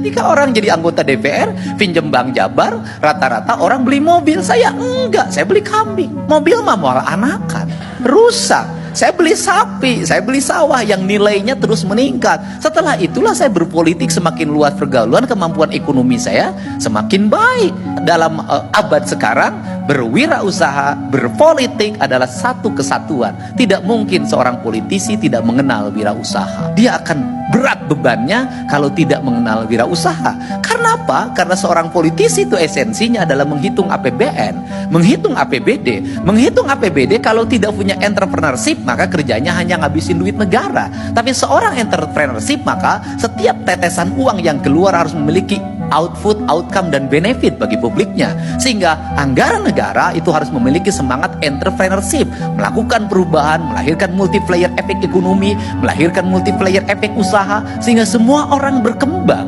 Ketika orang jadi anggota DPR, pinjem Bank Jabar, rata-rata orang beli mobil. Saya enggak, saya beli kambing. Mobil mah mau anakan, rusak. Saya beli sapi, saya beli sawah yang nilainya terus meningkat. Setelah itulah saya berpolitik, semakin luas pergaulan, kemampuan ekonomi saya semakin baik. Dalam abad sekarang, berwirausaha, berpolitik adalah satu kesatuan. Tidak mungkin seorang politisi tidak mengenal wirausaha. Dia akan berat bebannya kalau tidak mengenal wirausaha. Karena apa? Karena seorang politisi itu esensinya adalah menghitung APBN, menghitung APBD. Menghitung APBD kalau tidak punya entrepreneurship, maka kerjanya hanya ngabisin duit negara. Tapi seorang entrepreneurship, maka setiap tetesan uang yang keluar harus memiliki output, outcome, dan benefit bagi publiknya. Sehingga anggaran negara itu harus memiliki semangat entrepreneurship, melakukan perubahan, melahirkan multiplier efek ekonomi, melahirkan multiplier efek usaha, sehingga semua orang berkembang.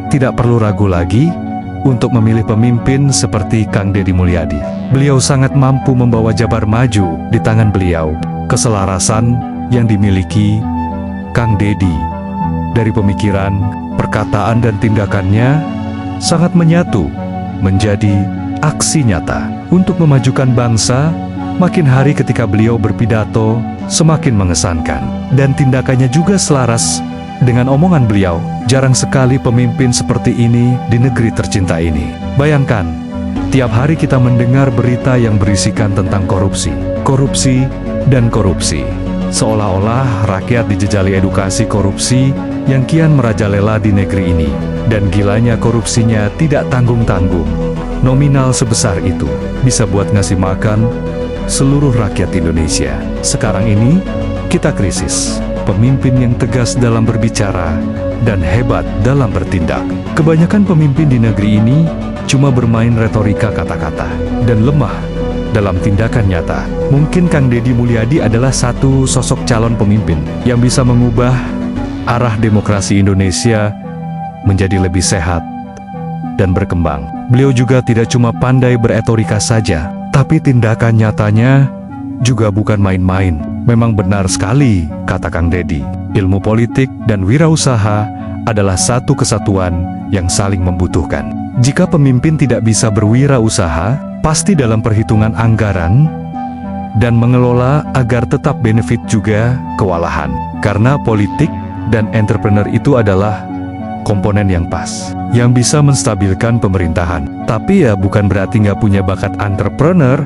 Tidak perlu ragu lagi untuk memilih pemimpin seperti Kang Deddy Mulyadi. Beliau sangat mampu membawa Jabar maju di tangan beliau. Keselarasan yang dimiliki Kang Deddy dari pemikiran, perkataan, dan tindakannya sangat menyatu menjadi aksi nyata untuk memajukan bangsa. Makin hari ketika beliau berpidato semakin mengesankan, dan tindakannya juga selaras dengan omongan beliau. Jarang sekali pemimpin seperti ini di negeri tercinta ini. Bayangkan, tiap hari kita mendengar berita yang berisikan tentang korupsi, dan korupsi. Seolah-olah rakyat dijejali edukasi korupsi yang kian merajalela di negeri ini. Dan gilanya korupsinya tidak tanggung-tanggung. Nominal sebesar itu bisa buat ngasih makan seluruh rakyat Indonesia. Sekarang ini kita krisis pemimpin yang tegas dalam berbicara dan hebat dalam bertindak. Kebanyakan pemimpin di negeri ini cuma bermain retorika kata-kata dan lemah dalam tindakan nyata. Mungkin Kang Deddy Mulyadi adalah satu sosok calon pemimpin yang bisa mengubah arah demokrasi Indonesia menjadi lebih sehat dan berkembang. Beliau juga tidak cuma pandai beretorika saja, tapi tindakan nyatanya juga bukan main-main. Memang benar sekali kata Kang Deddy, ilmu politik dan wirausaha adalah satu kesatuan yang saling membutuhkan. Jika pemimpin tidak bisa berwirausaha, pasti dalam perhitungan anggaran dan mengelola agar tetap benefit juga kewalahan. Karena politik dan entrepreneur itu adalah komponen yang pas, yang bisa menstabilkan pemerintahan. Tapi ya bukan berarti nggak punya bakat entrepreneur,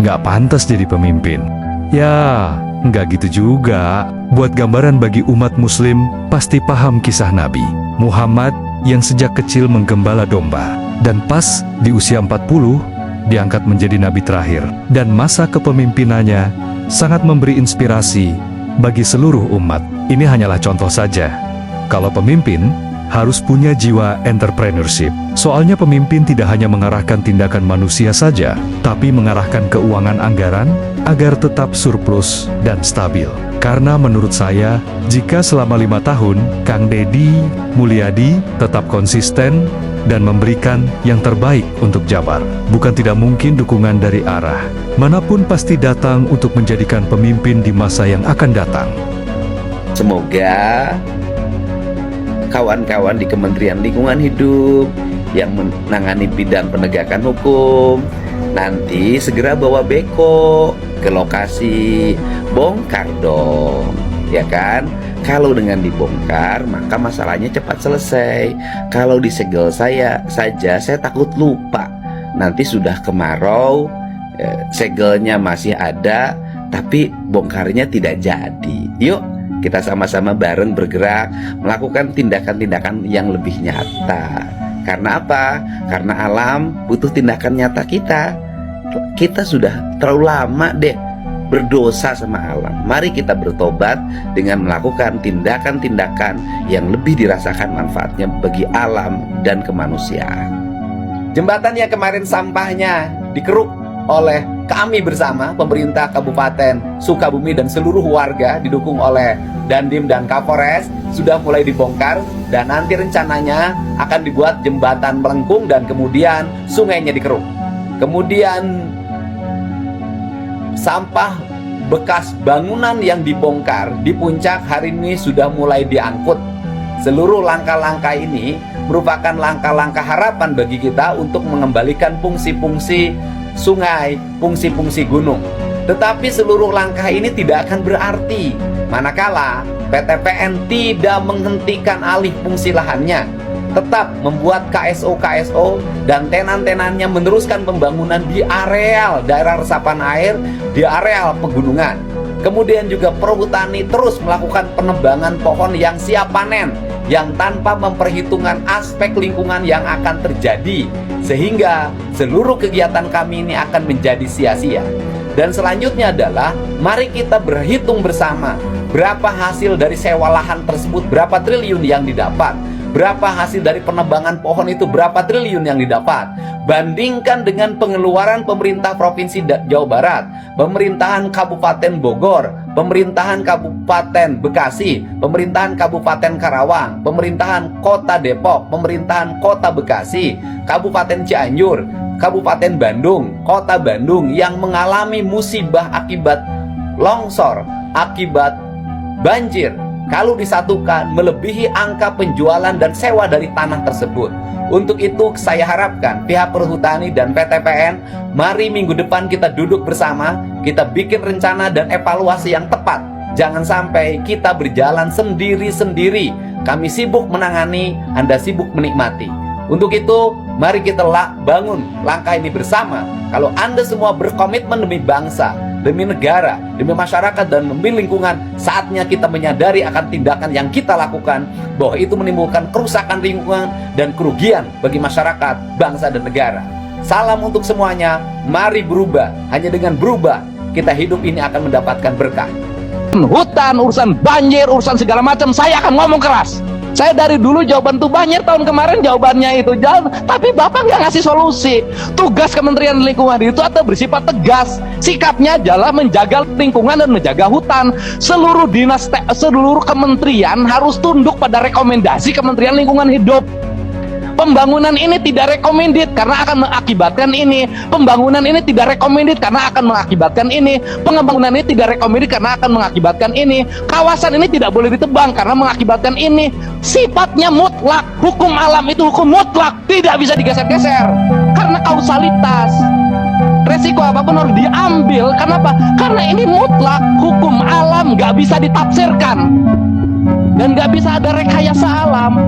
nggak pantas jadi pemimpin. Ya, nggak gitu juga. Buat gambaran bagi umat muslim, pasti paham kisah Nabi Muhammad yang sejak kecil menggembala domba. Dan pas di usia 40, diangkat menjadi nabi terakhir. Dan masa kepemimpinannya sangat memberi inspirasi bagi seluruh umat. Ini hanyalah contoh saja. Kalau pemimpin harus punya jiwa entrepreneurship. Soalnya pemimpin tidak hanya mengarahkan tindakan manusia saja, tapi mengarahkan keuangan anggaran agar tetap surplus dan stabil. Karena menurut saya, jika selama 5 tahun Kang Deddy Mulyadi tetap konsisten dan memberikan yang terbaik untuk Jabar, bukan tidak mungkin dukungan dari arah manapun pasti datang untuk menjadikan pemimpin di masa yang akan datang. Semoga kawan-kawan di Kementerian Lingkungan Hidup yang menangani bidang penegakan hukum nanti segera bawa beko ke lokasi, bongkar dong, ya kan? Kalau dengan dibongkar maka masalahnya cepat selesai. Kalau disegel saja saya takut lupa. Nanti sudah kemarau, segelnya masih ada tapi bongkarnya tidak jadi. Yuk kita sama-sama bareng bergerak melakukan tindakan-tindakan yang lebih nyata. Karena apa? Karena alam butuh tindakan nyata kita. Kita sudah terlalu lama deh berdosa sama alam. Mari kita bertobat dengan melakukan tindakan-tindakan yang lebih dirasakan manfaatnya bagi alam dan kemanusiaan. Jembatan yang kemarin sampahnya dikeruk oleh kami bersama pemerintah Kabupaten Sukabumi dan seluruh warga didukung oleh Dandim dan Kapolres sudah mulai dibongkar, dan nanti rencananya akan dibuat jembatan melengkung dan kemudian sungainya dikeruk. Kemudian sampah bekas bangunan yang dibongkar di puncak hari ini sudah mulai diangkut seluruh langkah-langkah ini merupakan langkah-langkah harapan bagi kita untuk mengembalikan fungsi-fungsi sungai, fungsi-fungsi gunung. Tetapi seluruh langkah ini tidak akan berarti manakala PTPN tidak menghentikan alih fungsi lahannya, tetap membuat KSO-KSO dan tenan-tenannya meneruskan pembangunan di areal daerah resapan air, di areal pegunungan. Kemudian juga perhutani terus melakukan penebangan pohon yang siap panen, yang tanpa memperhitungkan aspek lingkungan yang akan terjadi, sehingga seluruh kegiatan kami ini akan menjadi sia-sia. Dan selanjutnya adalah mari kita berhitung bersama berapa hasil dari sewa lahan tersebut, berapa triliun yang didapat, berapa hasil dari penebangan pohon itu, berapa triliun yang didapat. Bandingkan dengan pengeluaran pemerintah Provinsi Jawa Barat, pemerintahan Kabupaten Bogor, pemerintahan Kabupaten Bekasi, pemerintahan Kabupaten Karawang, pemerintahan Kota Depok, pemerintahan Kota Bekasi, Kabupaten Cianjur, Kabupaten Bandung, Kota Bandung yang mengalami musibah akibat longsor, akibat banjir. Kalau disatukan melebihi angka penjualan dan sewa dari tanah tersebut. Untuk itu saya harapkan pihak perhutani dan PTPN, mari minggu depan kita duduk bersama, kita bikin rencana dan evaluasi yang tepat. Jangan sampai kita berjalan sendiri-sendiri. Kami sibuk menangani, Anda sibuk menikmati. Untuk itu mari kita bangun langkah ini bersama. Kalau Anda semua berkomitmen demi bangsa, demi negara, demi masyarakat, dan demi lingkungan, saatnya kita menyadari akan tindakan yang kita lakukan bahwa itu menimbulkan kerusakan lingkungan dan kerugian bagi masyarakat, bangsa, dan negara. Salam untuk semuanya, mari berubah. Hanya dengan berubah, kita hidup ini akan mendapatkan berkah. Hutan, urusan banjir, urusan segala macam, saya akan ngomong keras. Saya dari dulu jawaban tuh banjir, tahun kemarin jawabannya itu jalan, tapi Bapak nggak ngasih solusi. Tugas Kementerian Lingkungan itu atau bersifat tegas, sikapnya adalah menjaga lingkungan dan menjaga hutan. Seluruh dinas, seluruh kementerian harus tunduk pada rekomendasi Kementerian Lingkungan Hidup. Pembangunan ini tidak recommended karena akan mengakibatkan ini. Pembangunan ini tidak recommended karena akan mengakibatkan ini. Pembangunan ini tidak recommended karena akan mengakibatkan ini. Kawasan ini tidak boleh ditebang karena mengakibatkan ini. Sifatnya mutlak. Hukum alam itu hukum mutlak, tidak bisa digeser-geser karena kausalitas. Resiko apapun harus diambil. Kenapa? Karena ini mutlak. Hukum alam nggak bisa ditafsirkan dan nggak bisa ada rekayasa alam.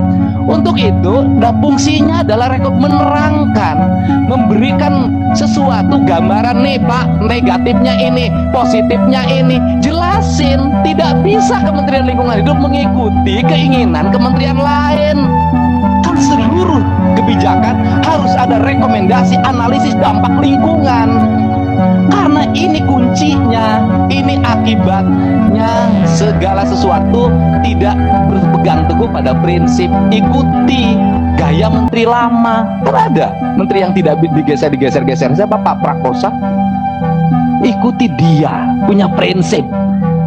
Untuk itu, fungsinya adalah menerangkan, memberikan sesuatu gambaran nih Pak, negatifnya ini, positifnya ini, jelasin. Tidak bisa Kementerian Lingkungan Hidup mengikuti keinginan kementerian lain. Kan seluruh kebijakan harus ada rekomendasi analisis dampak lingkungan. Karena ini kuncinya, ini akibatnya segala sesuatu tidak berpegang teguh pada prinsip. Ikuti gaya menteri lama. Kan ada menteri yang tidak digeser-geser. Siapa? Pak Prakosa. Ikuti dia, punya prinsip.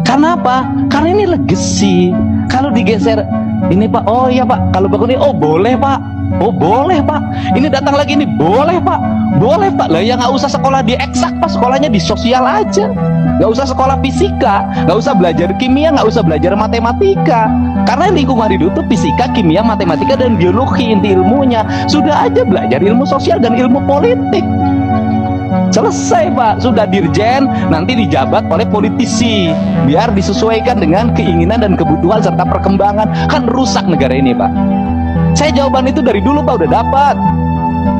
Karena apa? Karena ini legacy. Kalau digeser, ini Pak, oh iya Pak, kalau bangun ini, oh boleh Pak, oh boleh Pak, ini datang lagi ini, boleh Pak, boleh Pak. Lah ya nggak usah sekolah di eksak Pak, sekolahnya di sosial aja. Nggak usah sekolah fisika, nggak usah belajar kimia, nggak usah belajar matematika. Karena lingkungan hidup itu fisika, kimia, matematika, dan biologi inti ilmunya. Sudah aja belajar ilmu sosial dan ilmu politik. Selesai Pak, sudah dirjen, nanti dijabat oleh politisi biar disesuaikan dengan keinginan dan kebutuhan serta perkembangan. Kan rusak negara ini Pak. Saya jawaban itu dari dulu Pak, udah dapat.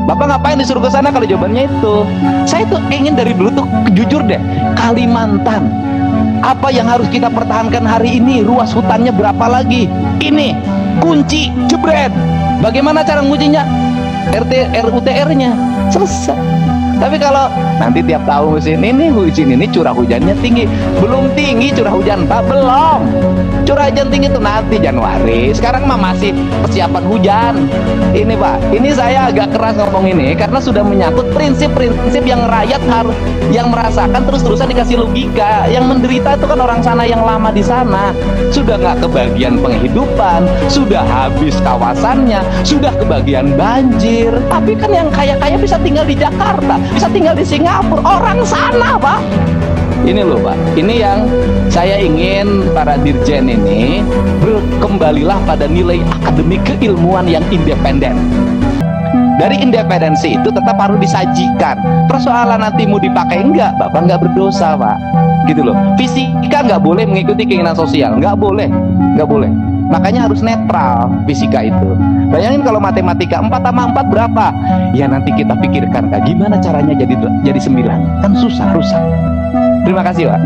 Bapak ngapain disuruh ke sana kalau jawabannya itu? Saya tuh ingin dari dulu tuh jujur deh, Kalimantan, apa yang harus kita pertahankan hari ini? Ruas hutannya berapa lagi? Ini kunci, jebret. Bagaimana cara nguncinya? RUTR-nya selesai. Tapi kalau nanti tiap tahun musim ini curah hujannya tinggi, belum tinggi curah hujan Pak, belum. Curah hujan tinggi itu nanti Januari. Sekarang mah masih persiapan hujan. Ini Pak, ini saya agak keras ngomong ini karena sudah menyangkut prinsip-prinsip yang rakyat harus, yang merasakan terus-terusan dikasih logika. Yang menderita itu kan orang sana yang lama di sana, sudah nggak kebagian penghidupan, sudah habis kawasannya, sudah kebagian banjir. Tapi kan yang kaya-kaya bisa tinggal di Jakarta, bisa tinggal di Singapura, orang sana Pak. Ini loh Pak, ini yang saya ingin para dirjen ini kembalilah pada nilai akademik keilmuan yang independen. Dari independensi itu tetap harus disajikan. Persoalan nanti mau dipakai enggak, Bapak nggak berdosa Pak. Gitu loh. Fisika nggak boleh mengikuti keinginan sosial, nggak boleh, nggak boleh. Makanya harus netral fisika itu. Bayangin kalau matematika 4 tambah 4 berapa? Ya nanti kita pikirkan gimana caranya jadi 9. Kan susah, rusak. Terima kasih Pak.